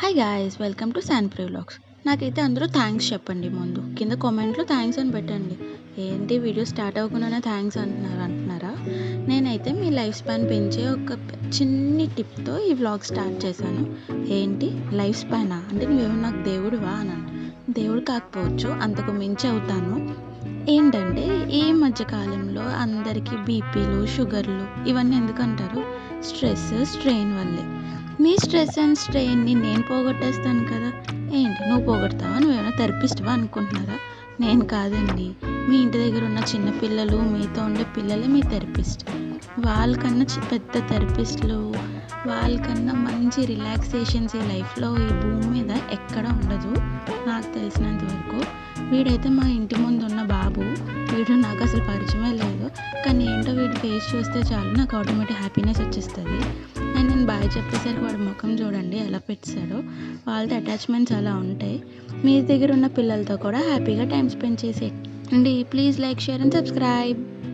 Hi guys, welcome to శాన్ప్రీ vlogs. నాకైతే అందరూ థ్యాంక్స్ చెప్పండి. ముందు కింద కామెంట్లో థ్యాంక్స్ అని పెట్టండి. ఏంటి వీడియో స్టార్ట్ అవ్వకుండానే థ్యాంక్స్ అంటున్నారా? నేనైతే మీ లైఫ్ స్పాన్ పెంచే ఒక చిన్ని టిప్తో ఈ వ్లాగ్ స్టార్ట్ చేశాను. ఏంటి లైఫ్ స్పానా అంటే నువ్వేమో నాకు దేవుడివా అన్నాను. దేవుడు కాకపోవచ్చు, అంతకు మించి అవుతాను. ఏంటంటే ఈ మధ్యకాలంలో అందరికీ బీపీలు, షుగర్లు ఇవన్నీ ఎందుకంటారు? స్ట్రెస్, స్ట్రెయిన్ వల్లే. మీ స్ట్రెస్ అండ్ స్ట్రెయిన్ని నేను పోగొట్టేస్తాను కదా. ఏంటి నువ్వు పోగొడతావా? నువ్వేమైనా థెరపిస్ట్వా అనుకుంటున్నారా? నేను కాదండి. మీ ఇంటి దగ్గర ఉన్న చిన్న పిల్లలు, మీతో ఉండే పిల్లలే మీ థెరపిస్ట్. వాళ్ళకన్నా పెద్ద థెరపిస్టులు, వాళ్ళకన్నా మంచి రిలాక్సేషన్స్ ఈ లైఫ్లో ఈ భూమి మీద ఎక్కడ ఉండదు నాకు తెలిసినంత వరకు. వీడైతే మా ఇంటి ముందు ఉన్న బాబు, వీడు నాకు అసలు పరిచయమే లేదు. కానీ ఏంటో వీడి ఫేస్ చూస్తే చాలు నాకు ఆటోమేటిక్ హ్యాపీనెస్ వచ్చేస్తుంది. అండ్ నేను బాయ్ చెప్పేసరికి వాడి ముఖం చూడండి ఎలా పెట్టాడో. వాళ్ళతో అటాచ్మెంట్స్ అలా ఉంటాయి. మీ దగ్గర ఉన్న పిల్లలతో కూడా హ్యాపీగా టైం స్పెండ్ చేసేయండి. Please like, share and subscribe.